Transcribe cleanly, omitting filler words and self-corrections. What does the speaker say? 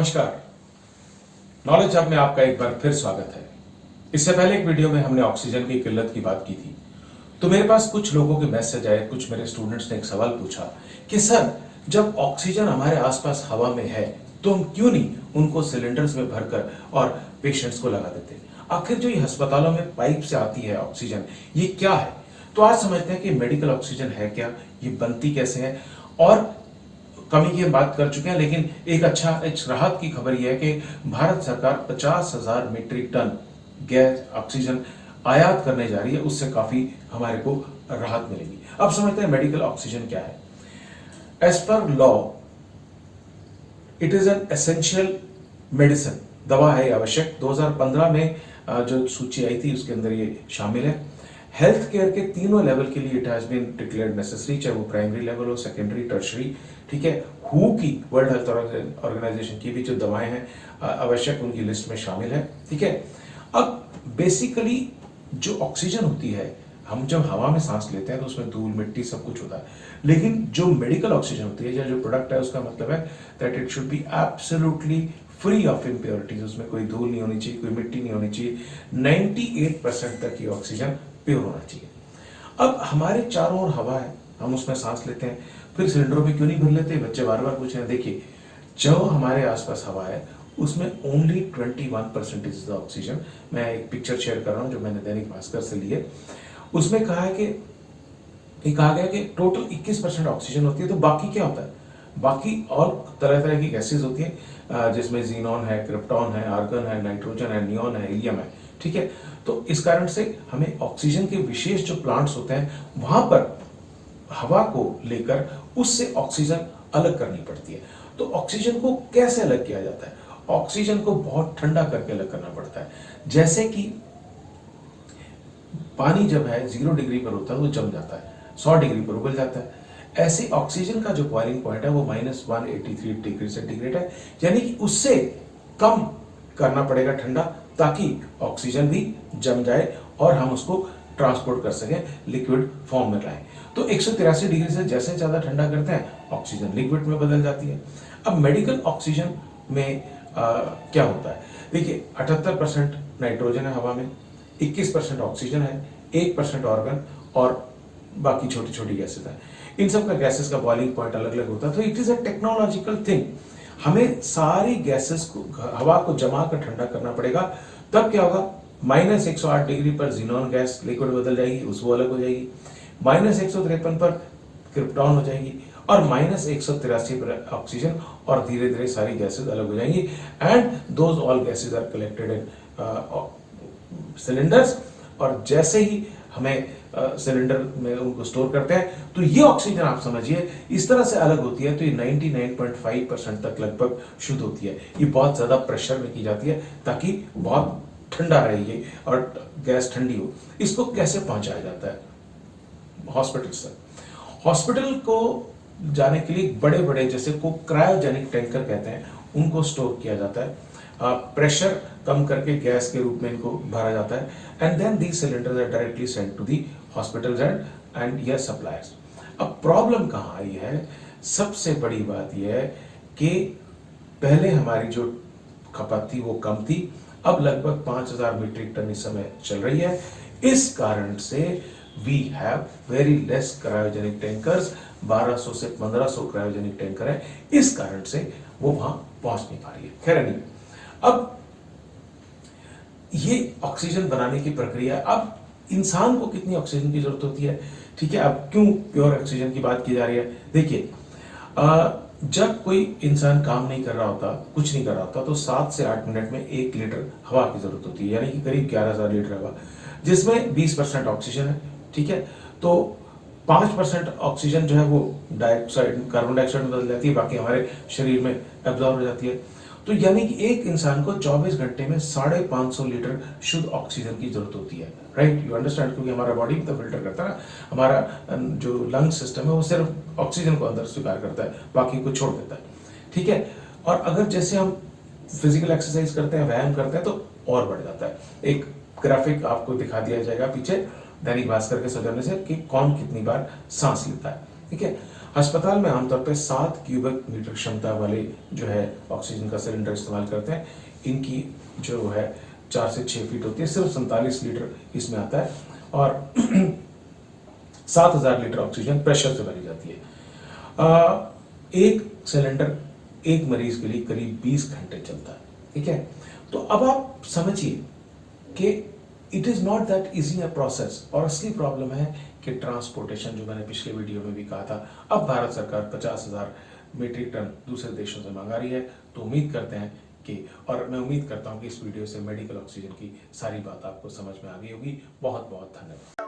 नमस्कार। Knowledge hub में आपका एक बार फिर स्वागत है। इससे पहले एक वीडियो में हमने ऑक्सीजन की किल्लत की बात की थी, तो मेरे पास कुछ लोगों के मैसेज आए, कुछ मेरे स्टूडेंट्स ने एक सवाल पूछा कि सर, जब ऑक्सीजन हमारे आसपास हवा में है तो हम क्यों नहीं उनको सिलेंडर्स में भरकर और पेशेंट्स को लगा देते? आखिर जो ये अस्पतालों में पाइप से आती है ऑक्सीजन, ये क्या है? तो आज समझते हैं कि मेडिकल ऑक्सीजन है क्या, ये बनती कैसे है, और कमी की हम बात कर चुके हैं। लेकिन एक राहत की खबर यह है कि भारत सरकार 50,000 मीट्रिक टन गैस ऑक्सीजन आयात करने जा रही है, उससे काफी हमारे को राहत मिलेगी। अब समझते हैं मेडिकल ऑक्सीजन क्या है। As per law it is an essential medicine, दवा है आवश्यक। 2015 में जो सूची आई थी उसके अंदर ये शामिल है। हेल्थ केयर के तीनों लेवल के लिए it has been declared necessary, चाहे वो प्राइमरी लेवल हो, सेकेंडरी, टर्शरी। ठीक है, हु की, वर्ल्ड हेल्थ ऑर्गेनाइजेशन की भी जो दवाएं हैं आवश्यक, उनकी लिस्ट में शामिल है। ठीक है, अब बेसिकली जो ऑक्सीजन होती है, हम जब हवा में सांस लेते हैं तो उसमें धूल, मिट्टी सब कुछ होता है, लेकिन जो मेडिकल ऑक्सीजन होती है या जो प्रोडक्ट है, उसका मतलब है that it should be absolutely free of impurities. उसमें कोई धूल नहीं होनी चाहिए, कोई मिट्टी नहीं होनी चाहिए। 98% तक की ऑक्सीजन प्योर होना चाहिए। अब हमारे चारों ओर हवा है, हम उसमें सांस लेते हैं, फिर सिलेंडरों में क्यों नहीं भर लेते? बच्चे बार बार पूछ रहे हैं। देखिए, जो हमारे आसपास हवा है उसमें ओनली 21% इज द ऑक्सीजन। मैं एक पिक्चर शेयर कर रहा हूं जो मैंने दैनिक भास्कर से ली है। उसमें कहा गया कि टोटल 21% ऑक्सीजन होती है, तो बाकी क्या होता है? बाकी और तरह तरह की गैसेज होती हैं, जिसमें जीनॉन है, क्रिप्टॉन है, आर्गन है, नाइट्रोजन है, नियॉन है, हीलियम है। ठीक है, तो इस कारण से हमें ऑक्सीजन के विशेष जो प्लांट्स होते हैं वहां पर हवा को लेकर उससे ऑक्सीजन अलग करनी पड़ती है। तो ऑक्सीजन को कैसे अलग किया जाता है? ऑक्सीजन को बहुत ठंडा करके अलग करना पड़ता है। जैसे कि पानी जब है 0 डिग्री पर होता है वो जम जाता है, 100 डिग्री पर उबल जाता है। ऐसे ऑक्सीजन का जो बॉइलिंग पॉइंट है वो -183 डिग्री सेंटीग्रेड है, यानी कि उससे कम करना पड़ेगा ठंडा, ताकि ऑक्सीजन भी जम जाए और हम उसको ट्रांसपोर्ट कर सकें, लिक्विड फॉर्म में लाएं। तो 183 डिग्री से जैसे ज्यादा ठंडा करते हैं, ऑक्सीजन लिक्विड में बदल जाती है। अब मेडिकल ऑक्सीजन में क्या होता है? देखिए, 78% नाइट्रोजन है हवा में, 21% ऑक्सीजन है, 1% ऑर्गन और बाकी छोटी छोटी गैसेज हैं। इन सब का गैसेस का बॉइलिंग पॉइंट अलग अलग होता है। तो it is a technological thing. हमें सारी गैसेस को, हवा को जमा कर ठंडा करना पड़ेगा। तब क्या होगा? -108 डिग्री पर जीनॉन गैस लिक्विड बदल जाएगी, उसको अलग हो जाएगी। -153 पर क्रिप्टॉन हो जाएगी और -183 पर ऑक्सीजन, और धीरे धीरे सारी गैसेस अलग हो जाएंगी। And those all gases are collected in cylinders, और जैसे ही हमें सिलेंडर में उनको स्टोर करते हैं तो ये ऑक्सीजन आप समझिए इस तरह से अलग होती है, तो ये 99.5% तक लगभग शुद्ध होती है। ये बहुत ज्यादा प्रेशर में की जाती है ताकि बहुत ठंडा रहे ये और गैस ठंडी हो। इसको कैसे पहुंचाया जाता है? हॉस्पिटल तक। हॉस्पिटल को जाने के लिए बड़े बड़े, जैसे को क्रायोजेनिक टैंकर कहते हैं, उनको स्टोर किया जाता है। प्रेशर कम करके गैस के रूप में इनको भरा जाता है, and then these cylinders are directly sent to the hospitals and your suppliers. अब प्रॉब्लम कहाँ आई है? सबसे बड़ी बात यह है कि पहले हमारी जो खपत थी वो कम थी, अब लगभग 5,000 मीट्रिक टन इस समय चल रही है। इस कारण से we have very less cryogenic tankers, 1200 से 1500 क्रायोजेनिक टैंकर है। इस कारण से वो वहां पहुंच नहीं पा रही है। खैर नहीं, अब ये ऑक्सीजन बनाने की प्रक्रिया, अब इंसान को कितनी ऑक्सीजन की जरूरत होती है? ठीक है, अब क्यों प्योर ऑक्सीजन की बात की जा रही है? देखिए, जब कोई इंसान काम नहीं कर रहा होता, कुछ नहीं कर रहा होता, तो 7 से 8 मिनट में 1 लीटर हवा की जरूरत होती है, यानी कि करीब 11,000 लीटर हवा, जिसमें 20% ऑक्सीजन है। ठीक है, तो 5% ऑक्सीजन जो है वो डाइऑक्साइड, कार्बन डाइऑक्साइड में बदल जाती है, बाकी हमारे शरीर में एब्जॉर्ब हो जाती है। तो यानी कि एक इंसान को 24 घंटे में 550 लीटर शुद्ध ऑक्सीजन की जरूरत होती है। Right, you understand? क्योंकि हमारा बॉडी भी तो फिल्टर करता है ना, हमारा जो लंग सिस्टम है वो सिर्फ ऑक्सीजन को अंदर स्वीकार करता है, बाकी को छोड़ देता है। ठीक है, और अगर जैसे हम फिजिकल एक्सरसाइज करते हैं, व्यायाम करते हैं, तो और बढ़ जाता है। एक ग्राफिक आपको दिखा दिया जाएगा पीछे दैनिक भास्कर के सौजन्य से कि कौन कितनी बार सांस लेता है। ठीक है, अस्पताल में आमतौर पे 7 क्यूबिक मीटर क्षमता वाले जो है ऑक्सीजन का सिलेंडर इस्तेमाल करते हैं। इनकी जो है 4 से 6 फीट होती है, सिर्फ 47 लीटर इसमें आता है और 7,000 लीटर ऑक्सीजन प्रेशर से भरी जाती है। एक सिलेंडर एक मरीज के लिए करीब 20 घंटे चलता है, ठीक है। तो अब आप समझिए कि it is not that easy a process, और असली प्रॉब्लम है कि ट्रांसपोर्टेशन, जो मैंने पिछले वीडियो में भी कहा था। अब भारत सरकार 50,000 मीट्रिक टन दूसरे देशों से मंगा रही है, तो उम्मीद करते हैं कि, और मैं उम्मीद करता हूं कि इस वीडियो से मेडिकल ऑक्सीजन की सारी बात आपको समझ में आ गई होगी। बहुत बहुत धन्यवाद।